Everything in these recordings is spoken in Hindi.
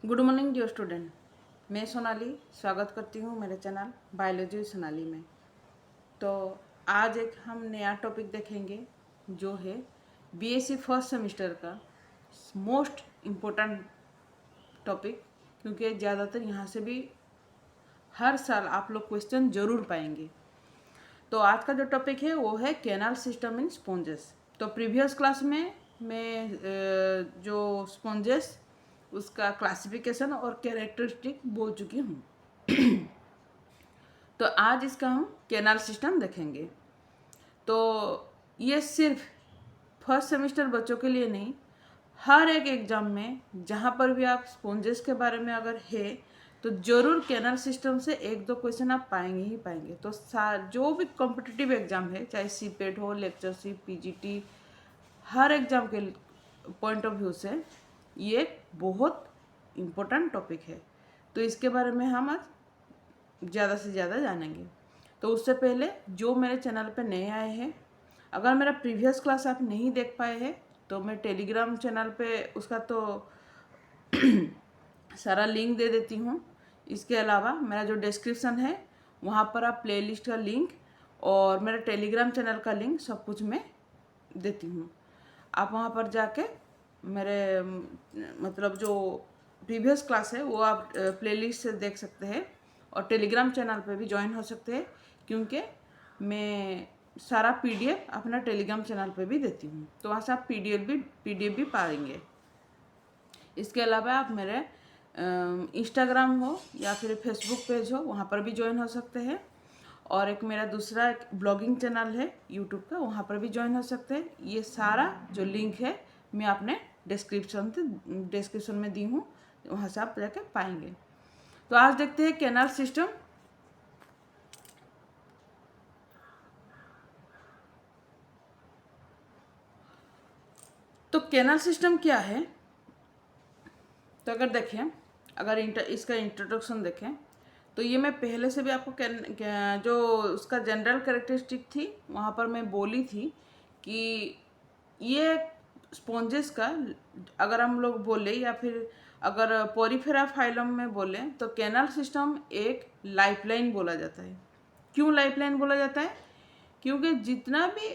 Good morning dear student. मैं सोनाली स्वागत करती हूँ मेरे चैनल बायोलॉजी सोनाली में। तो आज एक हम नया टॉपिक देखेंगे जो है बीएससी फर्स्ट सेमेस्टर का मोस्ट इम्पोर्टेंट टॉपिक, क्योंकि ज़्यादातर यहाँ से भी हर साल आप लोग क्वेश्चन ज़रूर पाएंगे। तो आज का जो टॉपिक है वो है कैनाल सिस्टम इन स्पॉन्जेस। तो प्रीवियस क्लास में मैं जो स्पॉन्जेस उसका क्लासिफिकेशन और कैरेक्टरिस्टिक बोल चुकी हूँ। तो आज इसका हम कैनाल सिस्टम देखेंगे। तो ये सिर्फ फर्स्ट सेमेस्टर बच्चों के लिए नहीं, हर एक एग्ज़ाम में जहाँ पर भी आप स्पॉन्जेस के बारे में अगर है तो ज़रूर कैनाल सिस्टम से एक दो क्वेश्चन आप पाएंगे ही पाएंगे। तो जो भी कॉम्पिटिटिव एग्ज़ाम है, चाहे सीपेट हो, लेक्चरशिप, पीजीटी, हर एग्ज़ाम के पॉइंट ऑफ व्यू से ये बहुत इम्पोर्टेंट टॉपिक है। तो इसके बारे में हम आज ज़्यादा से ज़्यादा जानेंगे। तो उससे पहले जो मेरे चैनल पे नए आए हैं, अगर मेरा प्रीवियस क्लास आप नहीं देख पाए हैं तो मैं टेलीग्राम चैनल पे उसका तो सारा लिंक दे देती हूँ। इसके अलावा मेरा जो डिस्क्रिप्शन है वहाँ पर आप प्लेलिस्ट का लिंक और मेरे टेलीग्राम चैनल का लिंक सब कुछ मैं देती हूँ। आप वहाँ पर जाके मेरे मतलब जो प्रीवियस क्लास है वो आप प्लेलिस्ट से देख सकते हैं और टेलीग्राम चैनल पे भी ज्वाइन हो सकते हैं, क्योंकि मैं सारा पीडीएफ अपना टेलीग्राम चैनल पे भी देती हूँ। तो वहाँ से आप पीडीएफ भी पाएंगे। इसके अलावा आप मेरे इंस्टाग्राम हो या फिर फेसबुक पेज हो वहाँ पर भी ज्वाइन हो सकते हैं, और एक मेरा दूसरा एक ब्लॉगिंग चैनल है यूट्यूब का, वहाँ पर भी ज्वाइन हो सकते हैं। ये सारा जो लिंक है मैं अपने डिस्क्रिप्शन में दी हूँ, वहाँ से आप जाके पाएंगे। तो आज देखते हैं कैनाल सिस्टम। तो कैनाल सिस्टम क्या है, तो अगर देखें, अगर इसका इंट्रोडक्शन देखें तो ये मैं पहले से भी आपको जो उसका जनरल कैरेक्टरिस्टिक थी वहाँ पर मैं बोली थी कि ये स्पॉन्जेस का अगर हम लोग बोले या फिर अगर पोरिफेरा फाइलम में बोले तो कैनाल सिस्टम एक लाइफलाइन बोला जाता है। क्यों लाइफलाइन बोला जाता है? क्योंकि जितना भी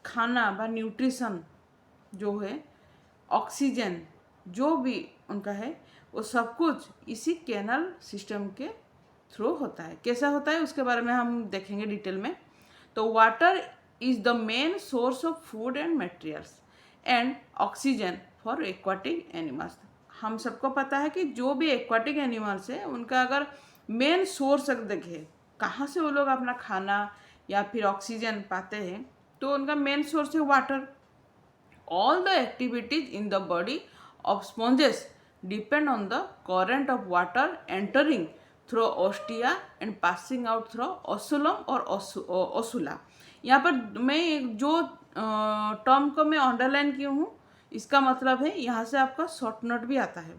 खाना व न्यूट्रिशन जो है, ऑक्सीजन जो भी उनका है, वो सब कुछ इसी कैनाल सिस्टम के थ्रू होता है। कैसा होता है उसके बारे में हम देखेंगे डिटेल में। तो water is the main source of food and materials and oxygen for aquatic animals. हम सबको पता है कि जो भी एक्वाटिक एनिमल्स है उनका अगर मेन सोर्स अगर देखें कहाँ से वो लोग अपना खाना या फिर ऑक्सीजन पाते हैं, तो उनका मेन सोर्स है water. All the activities in the body of sponges depend on the current of water entering through ostia and passing out through osculum or osula। यहाँ पर मैं जो टर्म को मैं अंडरलाइन की हूँ, इसका मतलब है यहाँ से आपका शॉर्ट नोट भी आता है।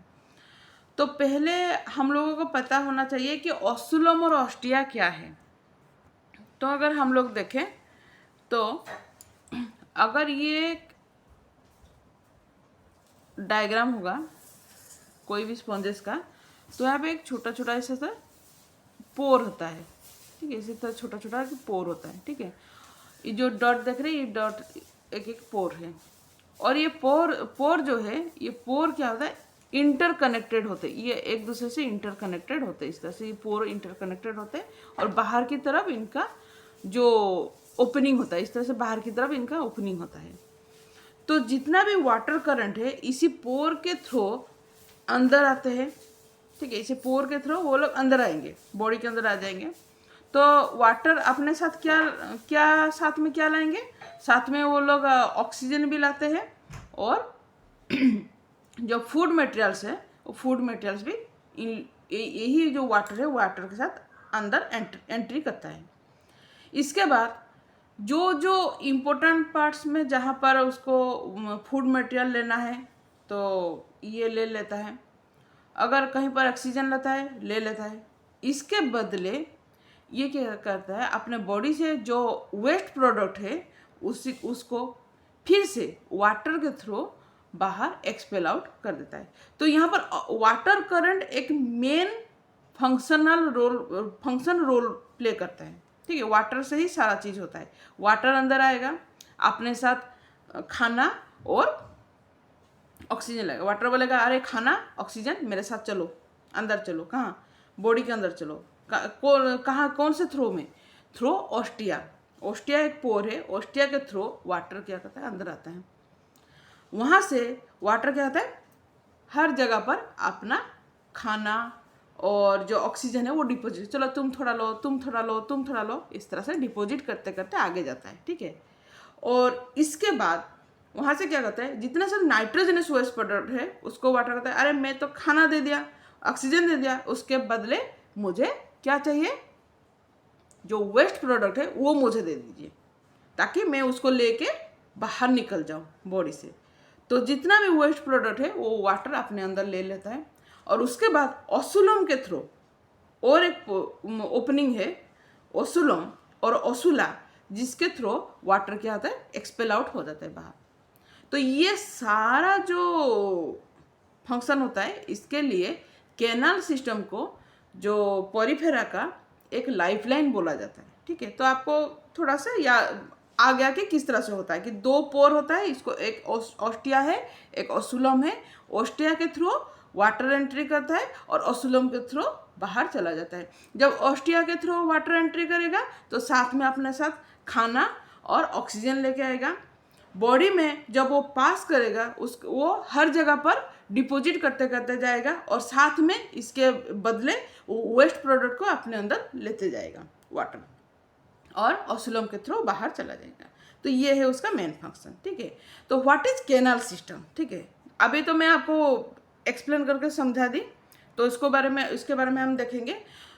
तो पहले हम लोगों को पता होना चाहिए कि ओस्सुलम और ऑस्टिया क्या है। तो अगर हम लोग देखें तो अगर ये डायग्राम होगा कोई भी स्पॉन्जेस का, तो यहाँ पे एक छोटा छोटा ऐसा सा पोर होता है, ठीक है। इसी तरह छोटा छोटा पोर होता है, ठीक है। ये जो डॉट देख रहे हैं, ये डॉट एक एक पोर है। और ये पोर जो है, ये पोर क्या होता है, इंटरकनेक्टेड होते हैं। ये एक दूसरे से इंटरकनेक्टेड होते हैं। इस तरह से ये पोर इंटरकनेक्टेड होते हैं और बाहर की तरफ इनका जो ओपनिंग होता है, इस तरह से बाहर की तरफ इनका ओपनिंग होता है। तो जितना भी वाटर करंट है इसी पोर के थ्रू अंदर आते हैं, ठीक है। इसी पोर के थ्रू वो लोग अंदर आएंगे, बॉडी के अंदर आ जाएंगे। तो वाटर अपने साथ क्या क्या साथ में क्या लाएंगे, साथ में वो लोग ऑक्सीजन भी लाते हैं, और जो फूड मटेरियल्स है वो फूड मटेरियल्स भी यही जो वाटर है वाटर के साथ अंदर एंट्री करता है। इसके बाद जो जो इम्पोर्टेंट पार्ट्स में जहाँ पर उसको फूड मटेरियल लेना है तो ये ले लेता है। अगर कहीं पर ऑक्सीजन लेता है ले लेता है। इसके बदले ये क्या करता है, अपने बॉडी से जो वेस्ट प्रोडक्ट है उसको फिर से वाटर के थ्रू बाहर एक्सपेल आउट कर देता है। तो यहाँ पर वाटर करंट एक मेन फंक्शन रोल प्ले करता है, ठीक है। वाटर से ही सारा चीज़ होता है। वाटर अंदर आएगा, अपने साथ खाना और ऑक्सीजन लगेगा। वाटर बोलेगा अरे खाना ऑक्सीजन मेरे साथ चलो, अंदर चलो। कहाँ? बॉडी के अंदर चलो। कहाँ? कौन से थ्रो में? Throw ostia. ऑस्टिया एक पोर है, ऑस्टिया के थ्रो वाटर क्या करता है, अंदर आता है। वहाँ से वाटर क्या होता है, हर जगह पर अपना खाना और जो ऑक्सीजन है वो डिपॉजिट, चलो तुम थोड़ा लो, तुम थोड़ा लो, तुम थोड़ा लो, इस तरह से डिपॉजिट करते करते आगे जाता है, ठीक है। और इसके बाद वहाँ से क्या करता है, जितना सब नाइट्रोजनस वेस्ट प्रोडक्ट है उसको वाटर कहता है अरे मैं तो खाना दे दिया, ऑक्सीजन दे दिया, उसके बदले मुझे क्या चाहिए, जो वेस्ट प्रोडक्ट है वो मुझे दे दीजिए ताकि मैं उसको लेके बाहर निकल जाऊँ बॉडी से। तो जितना भी वेस्ट प्रोडक्ट है वो वाटर अपने अंदर ले लेता है। और उसके बाद ओसुलम के थ्रू और एक ओपनिंग है, ओसुलम और ओसुला, जिसके थ्रू वाटर क्या होता है, एक्सपेल आउट हो जाता है बाहर। तो ये सारा जो फंक्शन होता है, इसके लिए कैनाल सिस्टम को जो पॉरीफेरा का एक लाइफलाइन बोला जाता है, ठीक है। तो आपको थोड़ा सा या आ गया कि किस तरह से होता है कि दो पोर होता है, इसको एक ऑस्टिया है, एक ओसुलम है। ऑस्टिया के थ्रू वाटर एंट्री करता है और ओसुलम के थ्रू बाहर चला जाता है। जब ऑस्टिया के थ्रू वाटर एंट्री करेगा तो साथ में अपने साथ खाना और ऑक्सीजन लेके आएगा। बॉडी में जब वो पास करेगा वो हर जगह पर डिपॉजिट करते करते जाएगा और साथ में इसके बदले वेस्ट प्रोडक्ट को अपने अंदर लेते जाएगा वाटर, और ओसुलम के थ्रू बाहर चला जाएगा। तो ये है उसका मेन फंक्शन, ठीक है। तो व्हाट इज कैनाल सिस्टम, ठीक है। अभी तो मैं आपको एक्सप्लेन करके समझा दी, तो इसके बारे में हम देखेंगे।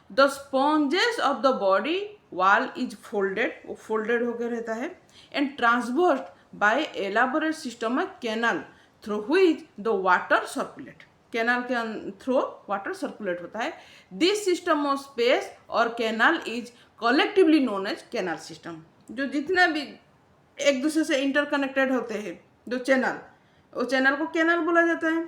The sponges of the body wall is folded, वो फोल्डेड होकर रहता है, and transverse by elaborate system of canal through which the water circulate. Canal के थ्रू वाटर सर्कुलेट होता है। दिस सिस्टम ऑफ स्पेस और canal is collectively known as canal system. जो जितना भी एक दूसरे से इंटरकनेक्टेड होते हैं जो चैनल, वो चैनल को कैनाल बोला जाता है।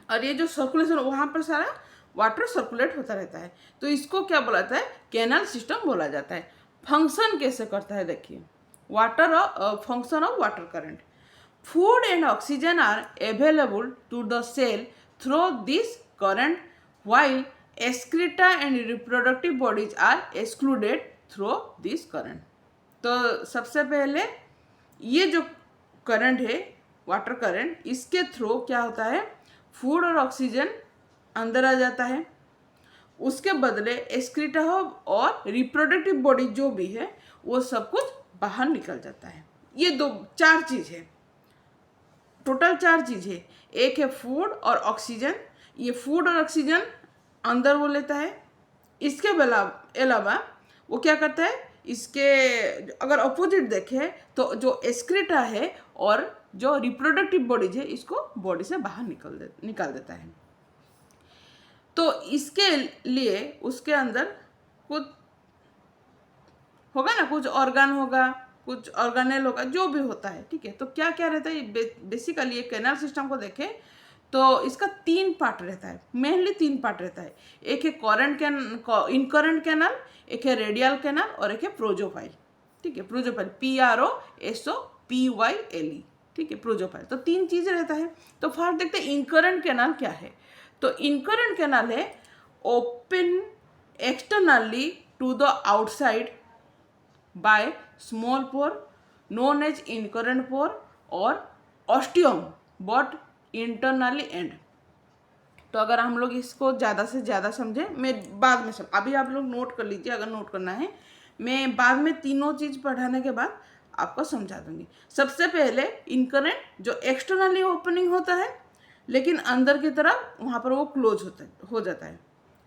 और ये जो सर्कुलेशन वहाँ पर सारा वाटर सर्कुलेट होता रहता है, तो इसको क्या बोला जाता है, कैनाल सिस्टम बोला जाता है। फंक्शन कैसे करता है देखिए, water function of water current. Food and oxygen are available to the cell through this current, while excreta and reproductive bodies are excluded through this current। तो सबसे पहले ये जो करंट है वाटर करंट, इसके थ्रू क्या होता है, फूड और ऑक्सीजन अंदर आ जाता है, उसके बदले एक्सक्रीटा हो और रिप्रोडक्टिव बॉडी जो भी है वो सब कुछ बाहर निकल जाता है। ये चार चीज़ है, टोटल चार चीज़ है। एक है फूड और ऑक्सीजन, ये फूड और ऑक्सीजन अंदर वो लेता है। इसके अलावा वो क्या करता है, इसके अगर अपोजिट देखें तो जो एक्सक्रीटा है और जो रिप्रोडक्टिव बॉडीज है इसको बॉडी से बाहर निकाल देता है। तो इसके लिए उसके अंदर कुछ होगा ना, कुछ ऑर्गन होगा, कुछ ऑर्गेनेल होगा, जो भी होता है, ठीक है। तो क्या क्या रहता है, बेसिकली ये कैनाल सिस्टम को देखें तो इसका 3 पार्ट रहता है, मेनली 3 पार्ट रहता है। एक है इनकरेंट कैनाल, एक है रेडियल कैनाल और एक है प्रोजोफाइल, ठीक है। प्रोजोफाइल PROSOPYLE, ठीक है, प्रोजोफाइल। तो 3 चीज़ें रहता है। तो फर्स्ट देखते हैं इनकरेंट कैनाल क्या है। तो इनकरेंट कैनाल है open externally to the outside by small pore known as incurrent pore और ऑस्टियम बट इंटरनली एंड। तो अगर हम लोग इसको ज़्यादा से ज़्यादा समझें, मैं बाद में अभी आप लोग नोट कर लीजिए, अगर नोट करना है मैं बाद में तीनों चीज़ पढ़ाने के बाद आपको समझा दूंगी। सबसे पहले इनकरेंट जो एक्सटर्नली ओपनिंग होता है लेकिन अंदर की तरफ वहाँ पर वो क्लोज हो जाता है।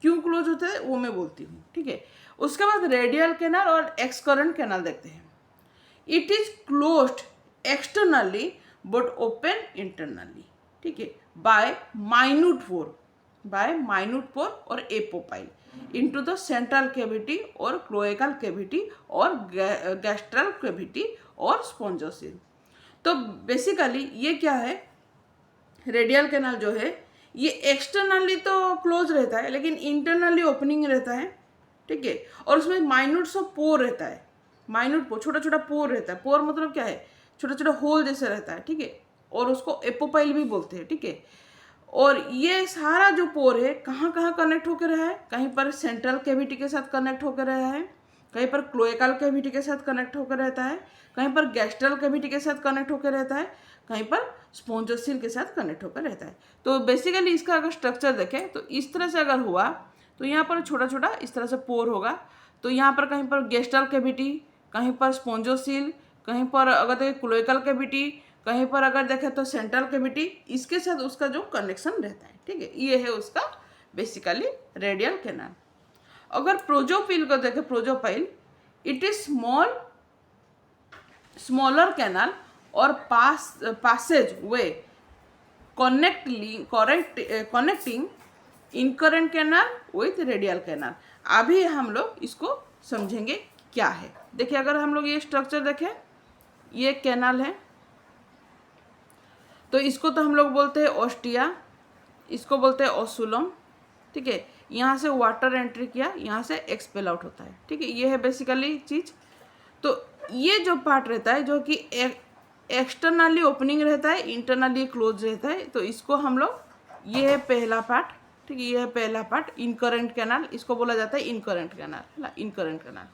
क्यों क्लोज होता है वो मैं बोलती हूँ, ठीक है। उसके बाद रेडियल कैनाल और एक्सकरेंट कैनाल देखते हैं। It is closed externally but open internally, ठीक है, बाय माइन्यूट पोर और एपोपाइल इनटू द सेंट्रल कैविटी और क्लोएकल कैविटी और गैस्ट्रल कैविटी और स्पॉन्जोसिल। तो बेसिकली ये क्या है, रेडियल कैनाल जो है ये एक्सटर्नली तो क्लोज रहता है लेकिन इंटरनली ओपनिंग रहता है, ठीक है। और उसमें माइन्यूट सा पोर रहता है, माइन्यूट पोर, छोटा छोटा पोर रहता है। पोर मतलब क्या है, छोटा छोटा होल जैसे रहता है, ठीक है। और उसको एपोपाइल भी बोलते हैं, ठीक है। और ये सारा जो पोर है कहाँ कहाँ कनेक्ट होकर रहा है, कहीं पर सेंट्रल कैविटी के साथ कनेक्ट होकर रहा है, कहीं पर क्लोएकल कैविटी के साथ कनेक्ट होकर रहता है, कहीं पर गैस्ट्रल कैविटी के साथ कनेक्ट होकर रहता है, कहीं पर स्पॉन्जोसिल के साथ कनेक्ट होकर रहता है। तो बेसिकली इसका अगर स्ट्रक्चर देखें तो इस तरह से अगर हुआ तो यहाँ पर छोटा छोटा इस तरह से पोर होगा। तो यहाँ पर कहीं पर गैस्ट्रल कैविटी, कहीं पर स्पॉन्जोसिल, कहीं पर अगर देखें क्लोएकल कैविटी, कहीं पर अगर देखें तो सेंट्रल कैविटी, इसके साथ उसका जो कनेक्शन रहता है, ठीक है। ये है उसका बेसिकली रेडियल कैनाल। अगर प्रोजोपिल को देखें, प्रोजोपाइल इट इज स्मॉलर कैनाल और passage way connecting incurrent canal with radial canal. अभी हम लोग इसको समझेंगे क्या है। देखिए अगर हम लोग ये स्ट्रक्चर देखें, ये कैनाल है, तो इसको तो हम लोग बोलते हैं ओस्टिया, इसको बोलते हैं ओसुलम, ठीक है। यहाँ से वाटर एंट्री किया, यहाँ से एक्सपेल आउट होता है, ठीक है। ये है बेसिकली चीज़। तो ये जो पार्ट रहता है जो कि एक्सटर्नली ओपनिंग रहता है, इंटरनली क्लोज रहता है, तो इसको हम लोग, ये है पहला पार्ट, ठीक है। ये है पहला पार्ट इनकरेंट कैनाल, इसको बोला जाता है इनकरेंट कैनाल, है ना, इनकरेंट कैनाल।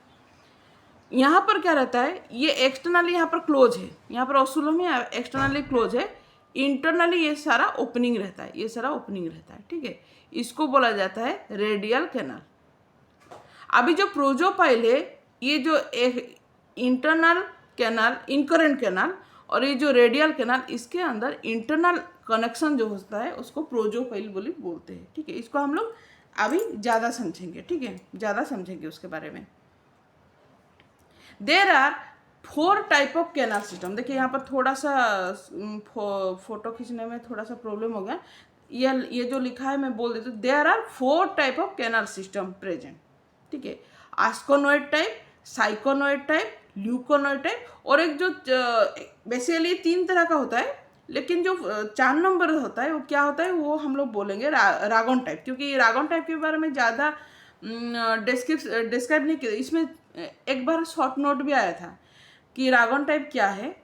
यहाँ पर क्या रहता है, ये एक्सटर्नली यहाँ पर क्लोज है, यहाँ पर ओसुलम में एक्सटर्नली क्लोज है, इंटरनली ये सारा ओपनिंग रहता है, ये सारा ओपनिंग रहता है, ठीक है। इसको बोला जाता है रेडियल कैनाल। अभी जो प्रोजोपाइल है, ये जो एक इंटरनल कैनाल, इनकरेंट कैनाल, और ये जो रेडियल कैनाल, इसके अंदर इंटरनल कनेक्शन जो होता है उसको प्रोजोपाइल बोलते हैं, ठीक है। इसको हम लोग अभी ज़्यादा समझेंगे, ठीक है, ज़्यादा समझेंगे उसके बारे में। There are 4 type of canal system. देखिए यहाँ पर थोड़ा सा फोटो खींचने में थोड़ा सा प्रॉब्लम हो गया, ये जो लिखा है मैं बोल देती हूँ। There are 4 type of canal system present, ठीक है। Asconoid type, syconoid type, leuconoid type, और एक जो बेसिकली 3 तरह का होता है, लेकिन जो 4 नंबर होता है वो क्या होता है, वो हम लोग बोलेंगे रागोन टाइप, क्योंकि रागोन टाइप के बारे में ज़्यादा डिस्क्राइब नहीं किया। इसमें एक बार शॉर्ट नोट भी आया था कि रागोन टाइप क्या है।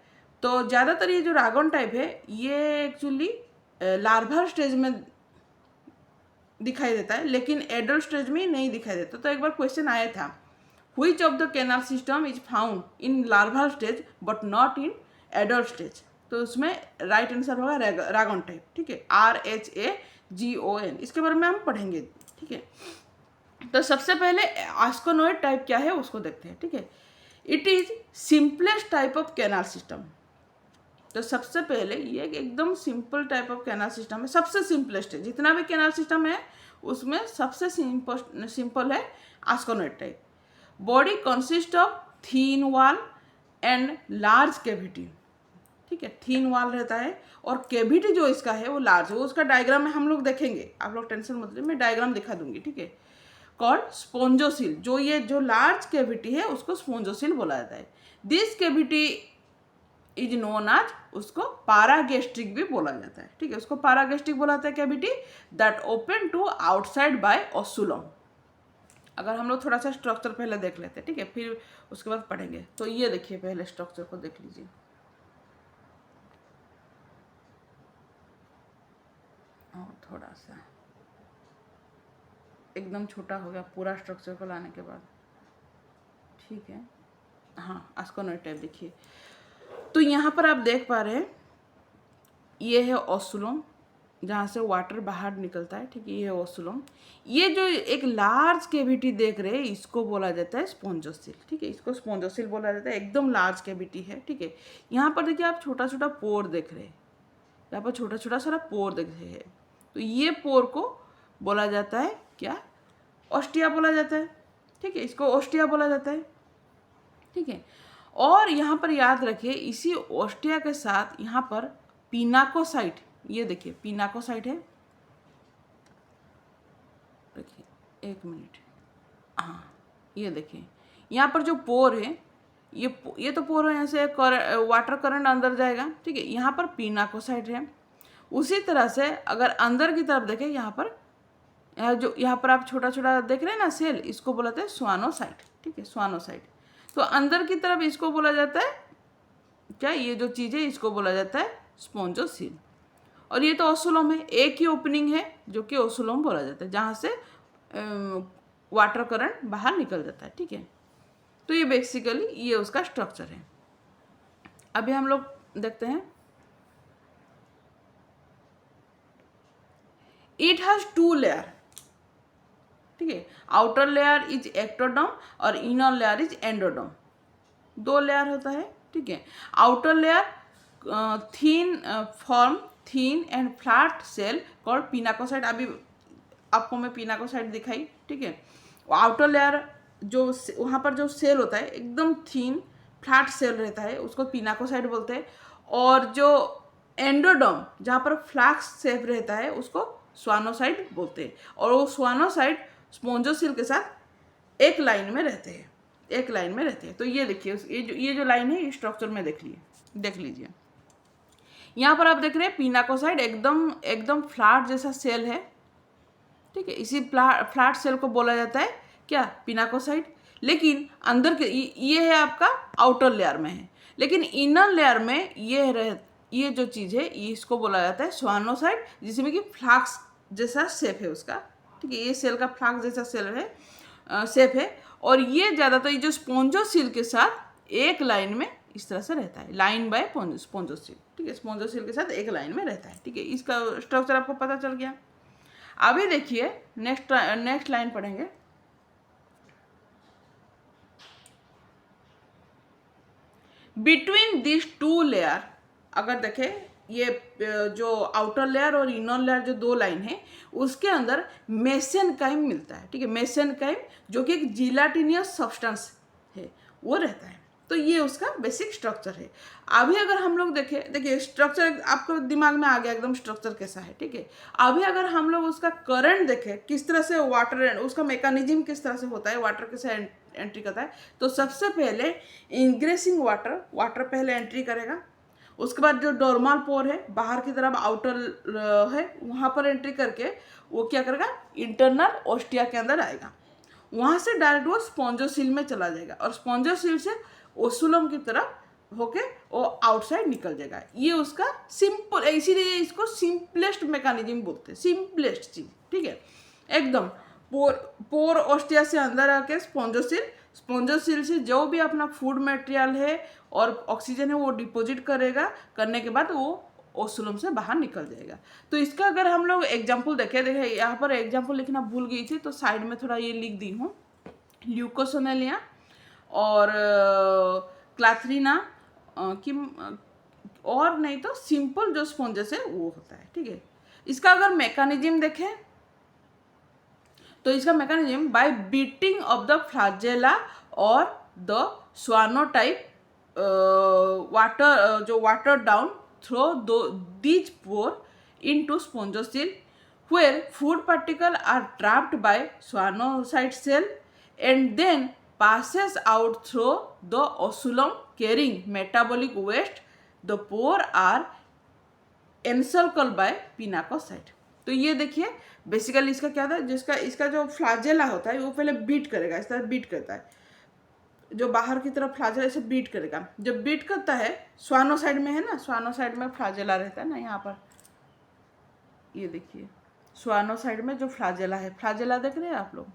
तो ज़्यादातर ये जो रागोन टाइप है ये एक्चुअली लार्वा स्टेज में दिखाई देता है, लेकिन एडल्ट स्टेज में नहीं दिखाई देता। तो एक बार क्वेश्चन आया था, which of the canal system is found in larva stage but not in adult stage. तो उसमें राइट आंसर होगा रागोन टाइप, ठीक है, RHAGON। इसके बारे में हम पढ़ेंगे, ठीक है। तो सबसे पहले आस्कोनोइड टाइप क्या है उसको देखते हैं, ठीक है। It is simplest type of canal system. तो सबसे पहले ये एकदम simple type of canal system है, सबसे सिंपलेस्ट है। जितना भी कैनाल सिस्टम है उसमें सबसे सिंपल है asconoid type. Body consist of thin wall and large cavity, ठीक है। थीन वॉल रहता है और कैविटी जो इसका है वो लार्ज है। उसका डायग्राम में हम लोग देखेंगे, आप लोग टेंशन मत लीजिए, मैं डायग्राम दिखा दूंगी, ठीक है। कॉल्ड स्पोंजोसिल, जो ये जो लार्ज कैविटी है उसको स्पोंजोसिल बोला जाता है। This cavity is known as, उसको पारागैस्ट्रिक भी बोला जाता है, ठीक है। उसको पारागैस्ट्रिक बोला जाता है cavity that open to outside by osculum. अगर हम लोग थोड़ा सा स्ट्रक्चर पहले देख लेते हैं, ठीक है, फिर उसके बाद पढ़ेंगे। तो ये देखिए पहले स्ट्रक्चर को देख लीजिए। थोड़ा सा एकदम छोटा हो गया पूरा स्ट्रक्चर को लाने के बाद, ठीक है। हाँ, आस्कोनोइड टाइप देखिए। तो यहाँ पर आप देख पा रहे हैं ये है ओसुलम, जहाँ से वाटर बाहर निकलता है, ठीक है, ये है ओसुलम। ये जो एक लार्ज कैविटी देख रहे हैं इसको बोला जाता है स्पोंजोसिल, ठीक है। इसको स्पोंजोसिल बोला जाता है, एकदम लार्ज कैविटी है, ठीक है। यहाँ पर देखिए आप छोटा छोटा पोर देख रहे हैं, यहाँ पर छोटा छोटा सारा पोर देख रहे हैं। तो ये पोर को बोला जाता है क्या, ओस्टिया बोला जाता है, ठीक है। इसको ओस्टिया बोला जाता है, ठीक है। और यहाँ पर याद रखिए इसी ओस्टिया के साथ यहाँ पर पिनाकोसाइट, ये देखिए पिनाकोसाइट है, देखिए एक मिनट, हाँ ये देखिए यहाँ पर जो पोर है ये तो पोर है, यहाँ से वाटर करंट अंदर जाएगा, ठीक है। यहाँ पर पिनाकोसाइट है, उसी तरह से अगर अंदर की तरफ देखें, यहाँ पर आप छोटा छोटा देख रहे हैं ना सेल, इसको बोला जाता है स्वानोसाइट। ठीक है, स्वानोसाइट। तो अंदर की तरफ इसको बोला जाता है क्या, ये जो चीज़ है इसको बोला जाता है स्पोंजोसील। और ये तो ओसुलम है, एक ही ओपनिंग है जो कि ओसुलम बोला जाता है, जहाँ से वाटर करंट बाहर निकल जाता है। ठीक है, तो ये बेसिकली ये उसका स्ट्रक्चर है। अभी हम लोग देखते हैं, इट हैज 2 लेयर। ठीक है, आउटर लेयर इज एक्टोडर्म और inner layer is endoderm. 2 layer होता है। ठीक है, outer layer thin and flat cell called pinacocyte. अभी आपको मैं पिनाकोसाइट दिखाई। ठीक है, आउटर लेयर जो वहाँ पर जो सेल होता है एकदम थीन फ्लैट सेल रहता है, उसको पिनाकोसाइट बोलते हैं। और जो एंडोडर्म जहाँ पर फ्लैक्स शेप रहता है उसको स्वानोसाइट बोलते हैं। और वो स्वानोसाइट स्पोंजोसिल के साथ एक लाइन में रहते हैं, एक लाइन में रहते हैं। तो ये देखिए, ये जो लाइन है, ये स्ट्रक्चर में देख लीजिए। यहाँ पर आप देख रहे हैं पिनाकोसाइट एकदम फ्लैट जैसा सेल है। ठीक है, इसी फ्लैट सेल को बोला जाता है क्या, पिनाकोसाइट। लेकिन अंदर के ये है आपका आउटर लेयर में है, लेकिन इनर लेयर में ये जो चीज़ है इसको बोला जाता है स्वानोसाइट, जिसमें कि फ्लास्क जैसा शेप है उसका। ठीक है, ये सेल का फ्लास्क जैसा सेल है, शेप है। और ये ज़्यादातर ये जो स्पोंजोसिल के साथ एक लाइन में इस तरह से रहता है, लाइन बाय स्पोंजोसिल। ठीक है, स्पोंजोसिल के साथ एक लाइन में रहता है। ठीक है, इसका स्ट्रक्चर आपको पता चल गया। अभी देखिए नेक्स्ट लाइन पढ़ेंगे। बिटवीन दिस 2 लेयर, अगर देखें ये जो आउटर लेयर और इनर लेयर जो 2 लाइन है, उसके अंदर मेसेनकाइम मिलता है। ठीक है, मेसेनकाइम जो कि एक जिलाटिनियस सब्सटेंस है, वो रहता है। तो ये उसका बेसिक स्ट्रक्चर है। अभी अगर हम लोग देखें, देखिए स्ट्रक्चर आपको दिमाग में आ गया एकदम स्ट्रक्चर कैसा है। ठीक है, अभी अगर हम लोग उसका करंट देखें, किस तरह से वाटर, उसका मैकेनिज्म किस तरह से होता है, वाटर कैसे एंट्री करता है, तो सबसे पहले इंग्रेसिंग वाटर पहले एंट्री करेगा। उसके बाद जो डोर्मल पोर है, बाहर की तरफ आउटर है, वहाँ पर एंट्री करके वो क्या करेगा, इंटरनल ओस्टिया के अंदर आएगा। वहाँ से डायरेक्ट वो स्पॉन्जोसिल में चला जाएगा और स्पॉन्जोसिल से ओसुलम की तरफ होके वो आउटसाइड निकल जाएगा। ये उसका सिंपल, इसीलिए इसको सिंपलेस्ट मैकेनिज्म बोलते हैं, सिंपलेस्ट चीज। ठीक है, एकदम पोर ओस्टिया से अंदर आके स्पॉन्जोसिल से जो भी अपना फूड मटेरियल है और ऑक्सीजन है वो डिपॉजिट करेगा, करने के बाद वो ओसुलम से बाहर निकल जाएगा। तो इसका अगर हम लोग एग्जाम्पल देखें यहाँ पर एग्जाम्पल लिखना भूल गई थी, तो साइड में थोड़ा ये लिख दी हूँ। ल्यूकोसोनेलिया और क्लाथरीना की, और नहीं तो सिंपल जो स्पॉन्जेस है वो होता है। ठीक है, इसका अगर मैकेनिज्म देखें तो इसका mechanism by beating of the flagella और द स्वानो टाइप वाटर, जो water down throw these pore into spongosil, where food particles are trapped by swanocyte cell and then passes out through the osculum carrying metabolic waste. The pore are encircled by pinacocyte. तो ये देखिए बेसिकली इसका क्या था, जिसका इसका जो फ्लाजेला होता है वो पहले बीट करेगा, इस तरह बीट करता है, जो बाहर की तरफ फ्लाजेला ऐसे बीट करेगा। जब बीट करता है, स्वानोसाइड में है ना, स्वानोसाइड में फ्लाजेला रहता है ना, यहाँ पर ये देखिए स्वानोसाइड में जो फ्लाजेला है, फ्लाजेला देख रहे हैं आप लोग,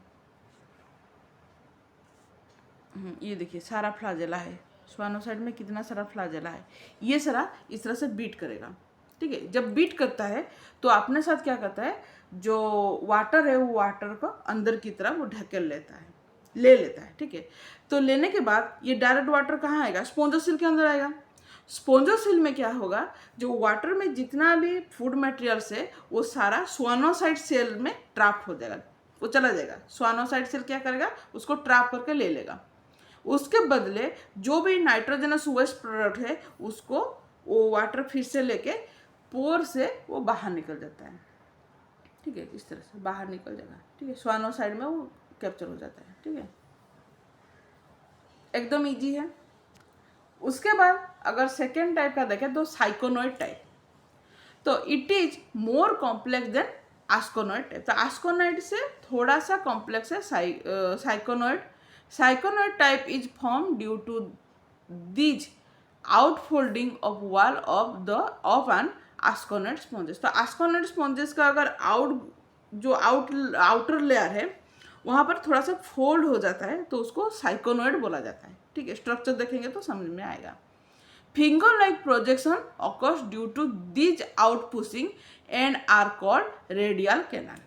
ये देखिए सारा फ्लाजेला है, स्वानोसाइड में कितना सारा फ्लाजेला है। ये सारा इस तरह से बीट करेगा। ठीक है, जब बीट करता है तो अपने साथ क्या करता है, जो वाटर है वो वाटर को अंदर की तरफ वो ढकेल लेता है, ले लेता है। ठीक है, तो लेने के बाद ये डायरेक्ट वाटर कहाँ आएगा, स्पॉन्जोसिल के अंदर आएगा। स्पॉन्जोसिल में क्या होगा, जो वाटर में जितना भी फूड मटेरियल्स है वो सारा स्वानोसाइट सेल में ट्रैप हो जाएगा, वो चला जाएगा। स्वानोसाइट सेल क्या करेगा, उसको ट्रैप करके ले लेगा। उसके बदले जो भी नाइट्रोजनस वेस्ट प्रोडक्ट है उसको वो वाटर फिर से लेके पोर से वो बाहर निकल जाता है। ठीक है, इस तरह से बाहर निकल जाएगा। ठीक है, स्वानोसाइड में वो कैप्चर हो जाता है। ठीक है, एकदम इजी है। उसके बाद अगर सेकेंड टाइप का देखें तो साइकोनॉइड टाइप। तो it is more complex than asconoid type. तो आस्कोनॉइड से थोड़ा सा कॉम्प्लेक्स है syconoid. Syconoid type is form due to these outfolding of wall of an asconoid sponges. तो आस्कोनॉइड स्पॉन्जेस का अगर आउटर लेयर है वहाँ पर थोड़ा सा फोल्ड हो जाता है तो उसको साइकोनॉइड बोला जाता है। ठीक है, स्ट्रक्चर देखेंगे तो समझ में आएगा। Finger like projection occurs due to these outpushing and are called radial canal.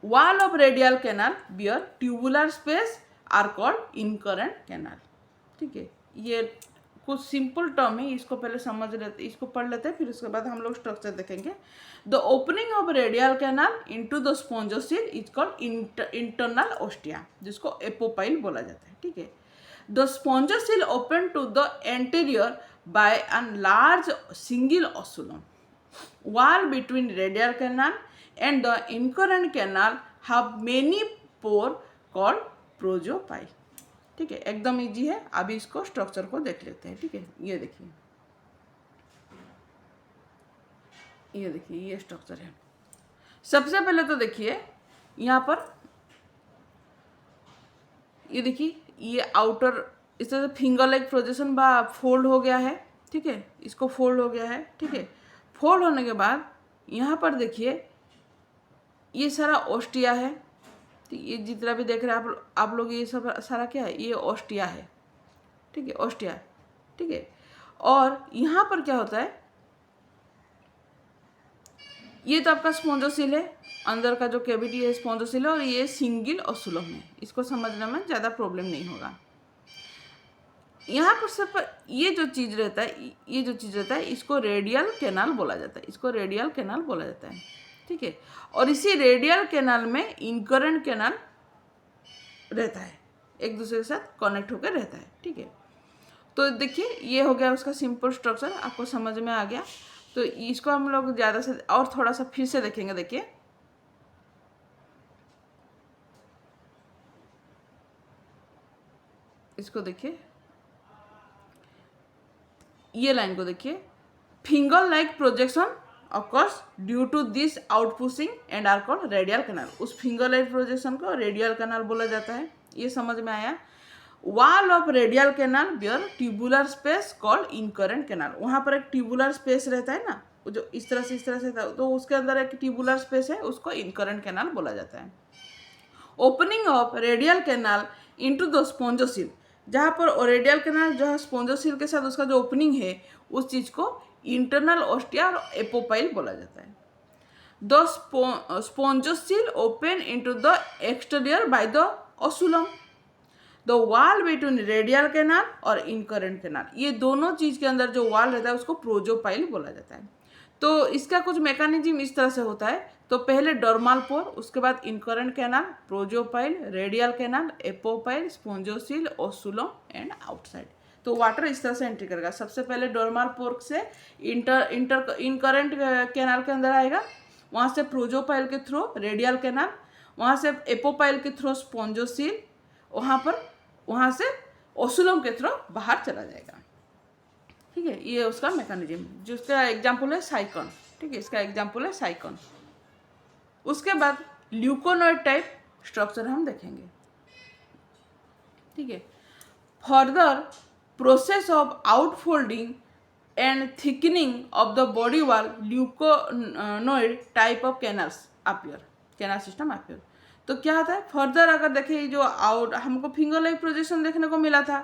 Wall of radial canal where tubular space are called incurrent canal. ठीक है, ये कुछ सिंपल टर्म है, इसको पहले समझ लेते, इसको पढ़ लेते हैं, फिर उसके बाद हम लोग स्ट्रक्चर देखेंगे। The opening of radial canal into the स्पॉन्जोसिल is called internal ostia, जिसको एपोपाइल बोला जाता है। ठीक है, the spongiosil open to the anterior by a large single osculum. Wall between radial canal and the incurrent canal have many pore called प्रोजोपाइल। ठीक है, एकदम इजी है। अभी इसको स्ट्रक्चर को देख लेते हैं। ठीक है, ये देखिए, ये स्ट्रक्चर है। सबसे पहले तो देखिए यहाँ पर, ये देखिए, ये आउटर इस तरह से फिंगर लाइक प्रोजेक्शन बा फोल्ड हो गया है। ठीक है, इसको फोल्ड हो गया है। ठीक है, फोल्ड होने के बाद यहाँ पर देखिए ये सारा ओस्टिया है। ये जितना भी देख रहे हैं आप लोग, ये सब सारा क्या है, ये ओस्टिया है। ठीक है, ओस्टिया। ठीक है, और यहाँ पर क्या होता है, ये तो आपका स्पॉन्जोसिल है, अंदर का जो कैविटी है स्पॉन्जोसिल है, और ये सिंगल ओस्कुलम है। इसको समझने में ज़्यादा प्रॉब्लम नहीं होगा। यहाँ पर सब ये जो चीज़ रहता है इसको रेडियल कैनाल बोला जाता है। इसको रेडियल कैनाल बोला जाता है। ठीक है, और इसी रेडियल कैनाल में इनकरेंट कैनाल रहता है, एक दूसरे के साथ कनेक्ट होकर रहता है। ठीक है, तो देखिए ये हो गया उसका सिंपल स्ट्रक्चर, आपको समझ में आ गया। तो इसको हम लोग ज़्यादा से और थोड़ा सा फिर से देखेंगे। देखिए, इसको देखिए, ये लाइन को देखिए, finger like projection occurs due to this outpushing and are called radial canal. उस फिंगर लाइक प्रोजेक्शन को रेडियल कैनाल बोला जाता है। ये समझ में आया। Wall of radial canal bear tubular space called incurrent canal. वहाँ पर एक ट्यूबुलर स्पेस रहता है ना, जो इस तरह से था, तो उसके अंदर एक ट्यूबुलर स्पेस है, उसको इनकरेंट कैनाल बोला जाता है। Opening of radial canal into the स्पॉन्जोसिल, जहाँ पर रेडियल कैनाल जो है स्पॉन्जोसिल के साथ उसका जो ओपनिंग है, उस चीज़ को इंटरनल ओस्टिया और एपोपाइल बोला जाता है। The spongocoel open into the exterior by the osculum. The wall between radial canal और इनकरेंट कैनाल, ये दोनों चीज़ के अंदर जो वॉल रहता है उसको प्रोजोपाइल बोला जाता है। तो इसका कुछ मैकेनिज्म इस तरह से होता है। तो पहले डर्मल पोर, उसके बाद incurrent canal, prosopyle, radial canal, apopyle, spongocoel, osculum and outside. तो वाटर इस तरह से एंट्री करेगा। सबसे पहले डर्मल पोर से इनकरेंट कैनाल के अंदर आएगा, वहाँ से प्रोजोपाइल के थ्रू रेडियल कैनाल, वहाँ से एपोपाइल के थ्रू स्पॉन्जोसिल, वहाँ से ओस्कुलम के थ्रू बाहर चला जाएगा। ठीक है, ये उसका मैकेनिज्म, जिसका एग्जाम्पल है साइकन। ठीक है, इसका एग्जाम्पल है साइकन। उसके बाद ल्यूकोनॉइड टाइप स्ट्रक्चर हम देखेंगे। ठीक है, further process of outfolding and thickening of the body wall, leuconoid type of canals appear, canal system appear. तो क्या होता है फर्दर, अगर देखें जो हमको फिंगर लाइक प्रोजेक्शन देखने को मिला था,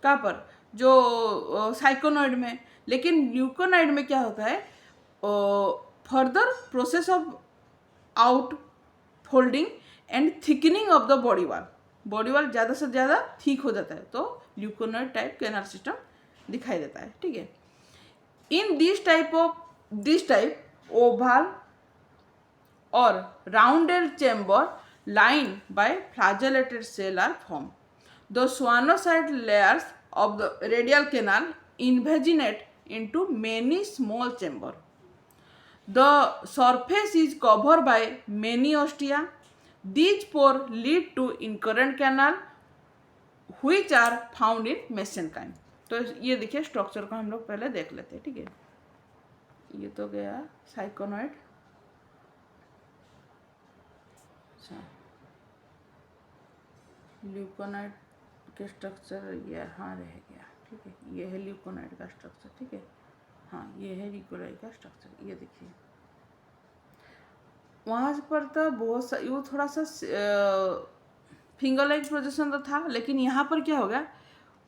कहाँ पर, जो साइकोनॉइड में, लेकिन ल्यूकोनॉइड में क्या होता है, further process of out folding and thickening of the body wall ज़्यादा से ज़्यादा थिक हो जाता है, तो ल्यूकोनॉइड टाइप कैनाल सिस्टम दिखाई देता है। ठीक है, इन दिस टाइप ओवल और rounded chamber line by flagellated cell are form. The choanocyte layers of the radial canal invaginate into many small chamber. The surface is covered by many ostia. These pores lead to incurrent canal which are found in mesenchyme. तो ये देखिए स्ट्रक्चर को हम लोग पहले देख लेते हैं। ठीक है, ये तो गया साइकोनॉइड। अच्छा, ल्यूकोनाइड के स्ट्रक्चर ये हाँ रह गया, ठीक है। ये है ल्यूकोनाइड का स्ट्रक्चर, ठीक है। हाँ, ये है ल्यूकोनाइड का स्ट्रक्चर। ये देखिए वहाँ पर तो बहुत सा वो थोड़ा सा फिंगर लाइक प्रोजेक्शन तो था, लेकिन यहाँ पर क्या हो गया,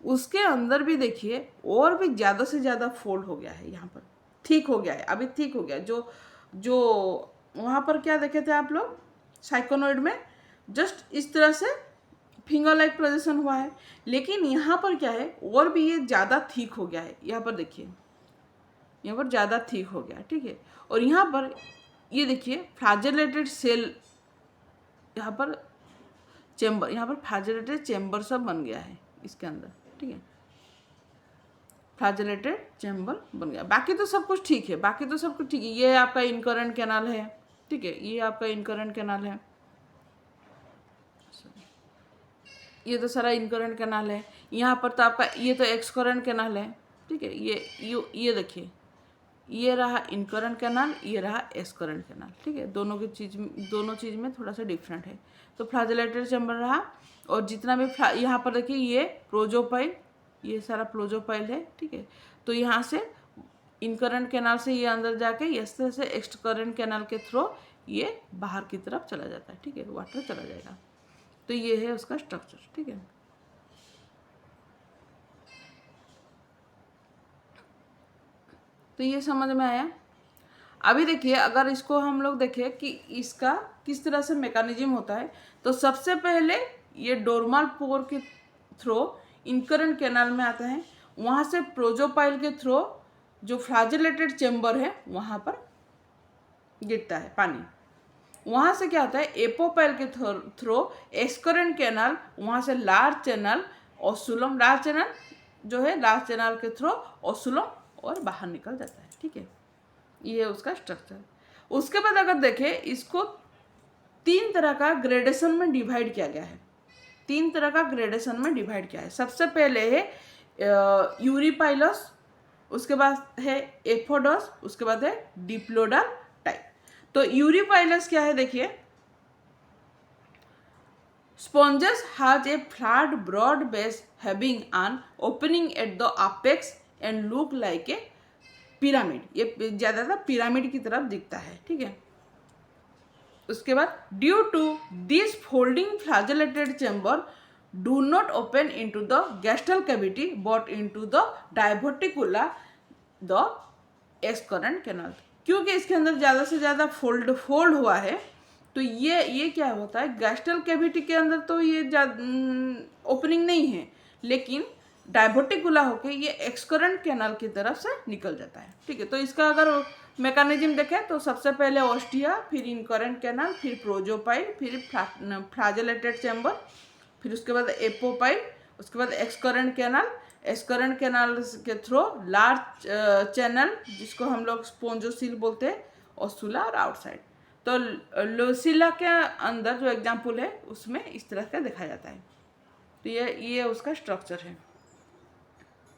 उसके अंदर भी देखिए और भी ज़्यादा से ज़्यादा फोल्ड हो गया है। यहाँ पर ठीक हो गया है, अभी ठीक हो गया। जो जो वहाँ पर क्या देखे थे आप लोग साइकोनॉइड में, जस्ट इस तरह से फिंगर लाइक प्रोजेक्शन हुआ है, लेकिन यहाँ पर क्या है और भी ये ज़्यादा ठीक हो गया है। यहाँ पर देखिए, यहाँ पर ज़्यादा ठीक हो गया है, ठीक है। और यहाँ पर ये देखिए फ्लैजेलेटेड सेल, यहाँ पर चेम्बर, यहाँ पर फ्लैजेलेटेड चेम्बर सब बन गया है इसके अंदर, ठीक है। फ्लैजेलेटेड चेम्बर बन गया। बाकी तो सब कुछ ठीक है, बाकी तो सब कुछ ठीक है। ये आपका इनकरेंट कैनाल है, ठीक है। ये आपका इनकरेंट कैनाल है, ये तो सारा इनकरेंट कैनाल है। यहाँ पर तो आपका ये तो एक्सकरेंट कैनाल है, ठीक है। ये देखिए, ये रहा इनकरेंट कैनाल, ये रहा एक्सकरेंट कैनाल, ठीक है। दोनों चीज़ में थोड़ा सा डिफरेंट है। तो फ्लैजेलेटेड चैम्बर रहा, और जितना भी यहाँ पर देखिए ये प्रोजोपाइल, ये सारा प्रोजोपाइल है, ठीक है। तो यहाँ से इनकरेंट कैनाल से ये अंदर जाके इस तरह से एक्सकरेंट कैनाल के थ्रू ये बाहर की तरफ चला जाता है, ठीक है। वाटर चला जाएगा। तो ये है उसका स्ट्रक्चर, ठीक है। तो ये समझ में आया। अभी देखिए अगर इसको हम लोग देखें कि इसका किस तरह से मैकेनिज्म होता है, तो सबसे पहले ये डोर्मल पोर के थ्रू इनकरेंट कैनाल में आता है, वहाँ से प्रोजोपाइल के थ्रू जो फ्लैजेलेटेड चेम्बर है वहाँ पर गिरता है पानी। वहाँ से क्या होता है, एपोपाइल के थ्रू एक्सकरेंट कैनाल, वहाँ से लार्ज चैनल ओसुलम, लार्ज चैनल जो है लार्ज चैनल के थ्रू ओसुलम और बाहर निकल जाता है, ठीक है। ये है उसका स्ट्रक्चर। उसके बाद अगर देखें इसको 3 तरह का ग्रेडेशन में डिवाइड किया गया है। 3 तरह का ग्रेडेशन में डिवाइड किया है। सबसे पहले है यूरिपाइलस, उसके बाद है एफोडस, उसके बाद है डिप्लोडल टाइप। तो यूरिपाइलस क्या है देखिए, sponges has a flat broad base having an opening at the apex and look like a pyramid. ये ज़्यादातर पिरामिड की तरफ दिखता है, ठीक है। उसके बाद due to this folding flagellated chamber do not open into the gastral cavity but into the diverticula the excurrent canal. क्योंकि इसके अंदर ज़्यादा से ज़्यादा फोल्ड हुआ है, तो ये क्या होता है, गैस्ट्रल कैविटी के अंदर तो ये ओपनिंग नहीं है, लेकिन डायवर्टिकुला होके ये एक्सकरेंट कैनाल की तरफ से निकल जाता है, ठीक है। तो इसका अगर मैकेनिज्म देखें तो सबसे पहले ऑस्टिया, फिर इनकरेंट कैनाल, फिर प्रोजोपाइल, फिर फ्लैजेलेटेड चैम्बर, फिर उसके बाद एपोपाइल, उसके बाद एक्सकरेंट कैनाल। एक्सकरेंट कैनाल के थ्रू लार्ज चैनल जिसको हम लोग स्पोंजोसिल बोलते हैं, ओसुला और आउटसाइड। तो लोसिला के अंदर जो एग्जाम्पल है उसमें इस तरह का देखा जाता है। तो ये उसका स्ट्रक्चर है।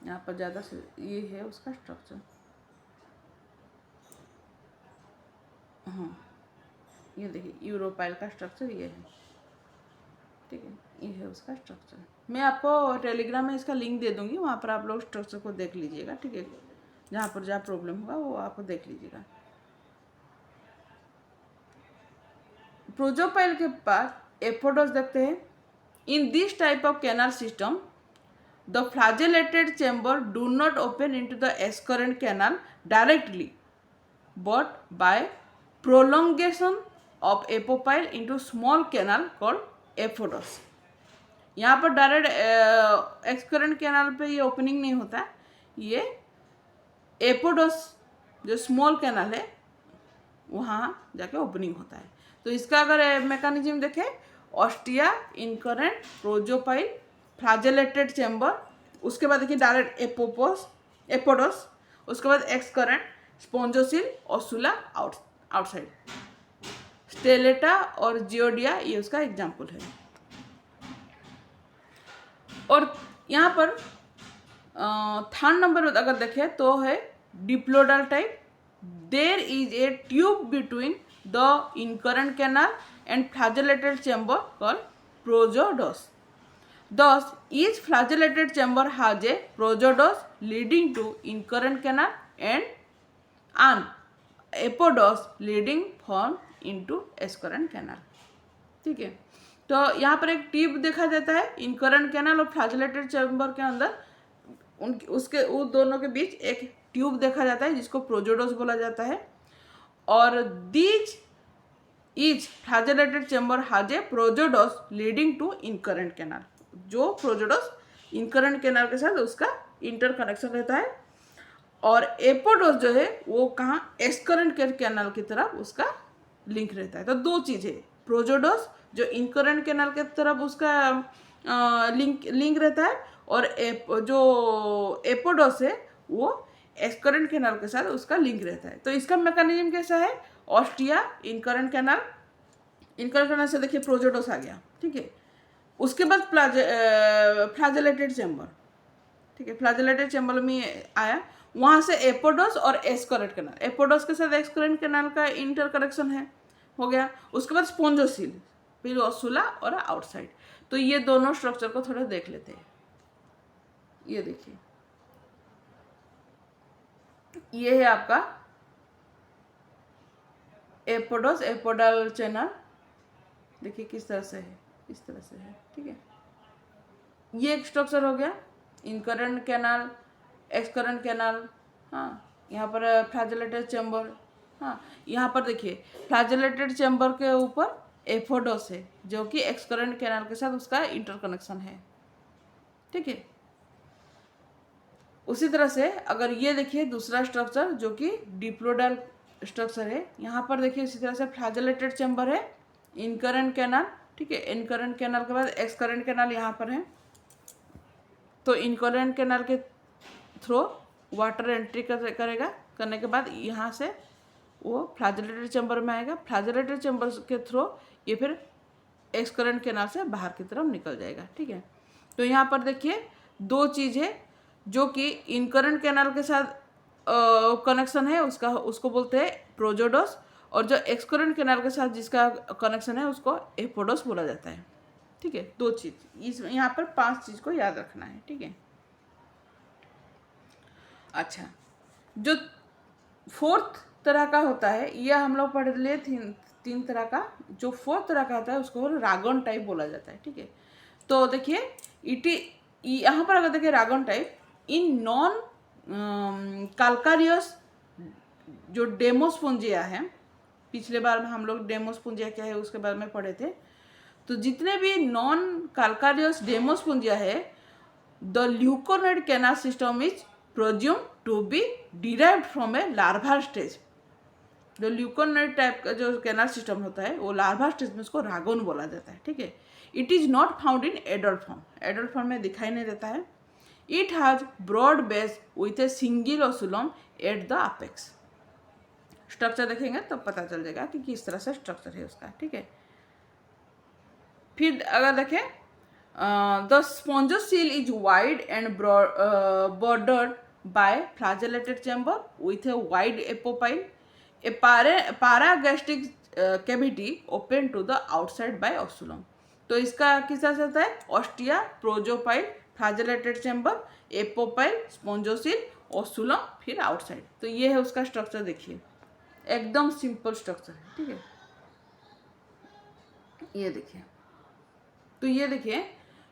यहाँ पर ज़्यादा से ये है उसका स्ट्रक्चर। हाँ, ये देखिए यूरोपाइल का स्ट्रक्चर ये है, ठीक है। ये है उसका स्ट्रक्चर। मैं आपको टेलीग्राम में इसका लिंक दे दूँगी, वहाँ पर आप लोग स्ट्रक्चर को देख लीजिएगा, ठीक है। जहाँ प्रॉब्लम होगा वो आप देख लीजिएगा। प्रोजोपाइल के बाद एपोडस देखते हैं। इन this type of canal system the flagellated chamber do not open into the excurrent canal directly but by prolongation of apopyle into small canal called aphodos। यहाँ पर डायरेक्ट एक्सकरेंट कैनाल पे ये ओपनिंग नहीं होता है, ये एपोडोस जो स्मॉल कैनाल है वहाँ जाके ओपनिंग होता है। तो इसका अगर मैकेनिज्म देखें, ऑस्टिया, इनकरेंट, प्रोजोपाइल, फ्लैजेलेटेड चैम्बर, उसके बाद देखिए डायरेक्ट एपोडोस, उसके बाद एक्सकरेंट, स्पोंजोसिल, ओसुला, आउटसाइड। स्टेलेटा और जियोडिया ये उसका एग्जाम्पल है। और यहाँ पर 3rd नंबर अगर देखें तो है डिप्लोडल type, there is a tube between the incurrent canal and flagellated chamber called prozodos. Thus, each flagellated chamber has a prozodos leading to incurrent canal and an apodus leading from into excurrent canal. ठीक है, तो यहाँ पर एक ट्यूब देखा जाता है इनकरेंट कैनाल और फ्लैजेलेटेड चैम्बर के अंदर, उन दोनों के बीच एक ट्यूब देखा जाता है जिसको प्रोजोडोस बोला जाता है। और these each flagellated chamber has a prosodus leading to incurrent canal. जो प्रोजोडोस इनकरेंट कैनाल के साथ उसका इंटर कनेक्शन रहता है, और एपोडोस जो है वो कहाँ एस्करेंट कैनाल की तरफ उसका लिंक रहता है। तो दो चीज़ है, प्रोजोडोस जो इनकरेंट कैनाल की तरफ उसका लिंक रहता है, और जो एपोडोस है वो एस्करेंट कैनाल के साथ उसका लिंक रहता है। तो इसका मैकेनिज्म कैसा है, ऑस्टिया इनकरेंट कैनाल से देखिए प्रोजोडोस आ गया। ठीक है, उसके बाद फ्लैजेलेटेड चैम्बर। ठीक है, फ्लैजेलेटेड चैम्बर में आया, वहाँ से एपोडोस और एस्करेंट कैनाल, एपोडोस के साथ एस्करेंट कैनाल का इंटर कनेक्शन है, हो गया। उसके बाद स्पोंजोसील, फिर ओसुला और आउटसाइड। तो ये दोनों स्ट्रक्चर को थोड़ा देख लेते हैं। ये देखिए, ये है आपका एपोडोस एपोडल चैनल, देखिए किस तरह से है, इस तरह से है। ठीक है, ये एक स्ट्रक्चर हो गया, इनकरेंट कैनाल, एक्सकरेंट कैनाल। हाँ, यहाँ पर फ्लैजेलेटेड चैम्बर। हाँ, यहाँ पर देखिए फ्लैजेलेटेड चैम्बर के ऊपर एपोडोस है जो कि एक्सकरेंट कैनाल के साथ उसका इंटरकनेक्शन है। ठीक है, उसी तरह से अगर ये देखिए दूसरा स्ट्रक्चर जो कि डिप्लोडल स्ट्रक्चर है, यहाँ पर देखिए इसी तरह से फ्लैजेलेटेड चैम्बर है, इनकरेंट कैनाल। ठीक है, इनकरेंट कैनाल के बाद एक्सकरेंट कैनाल यहाँ पर है। तो इनकरेंट कैनाल के थ्रू वाटर एंट्री करेगा, करने के बाद यहाँ से वो फ्लैजेलेटेड चैम्बर में आएगा, फ्लैजेलेटेड चैम्बर के थ्रू ये फिर एक्सकरेंट कैनाल से बाहर की तरफ निकल जाएगा। ठीक है, तो यहाँ पर देखिए दो चीज़ है जो कि इनकरेंट कैनाल के साथ कनेक्शन है, उसको बोलते हैं प्रोजोडोस, और जो एक्सकरेंट कैनाल के साथ जिसका कनेक्शन है उसको एपोडोस बोला जाता है। ठीक है, दो चीज़, इस यहाँ पर 5 चीज़ को याद रखना है। ठीक है, अच्छा, जो फोर्थ तरह का होता है, यह हम लोग पढ़ लिए तीन तरह का। जो फोर्थ तरह का होता है उसको रागन टाइप बोला जाता है। ठीक है, तो देखिए यहाँ पर अगर देखिए रागन टाइप इन नॉन कैल्कारियस जो डेमोस्पोंजिया है, पिछले बार में हम लोग डेमोस्पोंजिया क्या है उसके बारे में पढ़े थे। तो जितने भी नॉन कैल्कारियस डेमोस्पोंजिया है, the leuconoid canal system is presumed to be derived from a larval stage। जो ल्यूकोनॉइड टाइप का जो कैनाल सिस्टम होता है वो लार्वा स्टेज में उसको रागोन बोला जाता है। ठीक है, it is not found in adult form, adult form में दिखाई नहीं देता है। It has broad base with a single osculum at the apex. Structure देखेंगे तो पता चल जाएगा कि किस तरह से स्ट्रक्चर है उसका। ठीक है, फिर अगर देखें the spongocele is wide and bordered by flagellated chamber with a wide apopyle, a paragastric cavity open to the outside by osculum। तो इसका किस तरह से होता है, ऑस्टिया, प्रोजोपाइल, फ्लैजेलेटेड चैम्बर, एपोपाइल, स्पोंजोसिल, ओसुलम, फिर आउटसाइड। तो ये है उसका स्ट्रक्चर, देखिए एकदम सिंपल स्ट्रक्चर है। ठीक है, ये देखिए, तो ये देखिए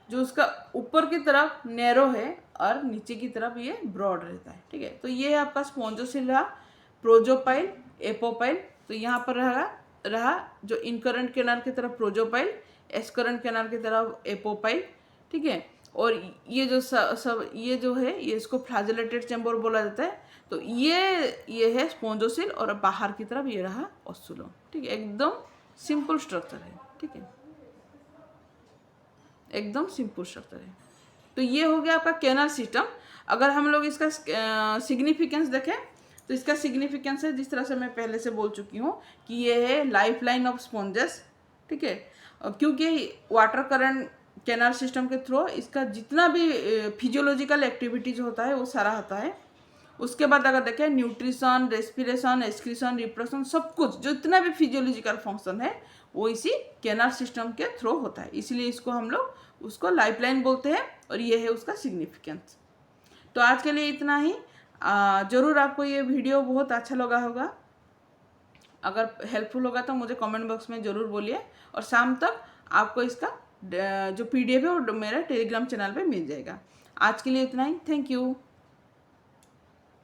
जो उसका ऊपर की तरफ नैरो है और नीचे की तरफ ये ब्रॉड रहता है। ठीक है, तो ये है आपका स्पोंजोसिल रहा, प्रोजोपाइल, एपोपाइल। तो यहाँ पर रहा जो इनकरेंट कैनाल की तरफ प्रोजोपाइल, एक्सकरेंट कैनाल की तरफ एपोपाइल। ठीक है, और ये जो सब ये जो है ये इसको फ्लैजेलेटेड चैम्बर बोला जाता है। तो ये है स्पोंजोसिल और बाहर की तरफ ये रहा ओसुलम। ठीक है, एकदम सिंपल स्ट्रक्चर है। ठीक है, एकदम सिंपल स्ट्रक्चर है। तो ये हो गया आपका कैनाल सिस्टम। अगर हम लोग इसका सिग्निफिकेंस देखें तो इसका सिग्निफिकेंस है जिस तरह से मैं पहले से बोल चुकी हूँ कि ये है लाइफ लाइन ऑफ स्पॉन्जेस। ठीक है, क्योंकि वाटर करंट कैनाल सिस्टम के थ्रू इसका जितना भी फिजियोलॉजिकल एक्टिविटीज होता है वो सारा होता है। उसके बाद अगर देखें न्यूट्रिशन, रेस्पिरेशन, एक्सक्रीशन, रिप्रोडक्शन, सब कुछ जो इतना भी फिजियोलॉजिकल फंक्शन है वो इसी केनल सिस्टम के थ्रू होता है, इसलिए इसको हम लोग उसको लाइफलाइन बोलते हैं और ये है उसका सिग्निफिकेंस। तो आज के लिए इतना ही। ज़रूर आपको ये वीडियो बहुत अच्छा लगा होगा, अगर हेल्पफुल होगा तो मुझे कमेंट बॉक्स में ज़रूर बोलिए, और शाम तक आपको इसका जो PDF है वो मेरा टेलीग्राम चैनल पे मिल जाएगा। आज के लिए इतना ही, थैंक यू।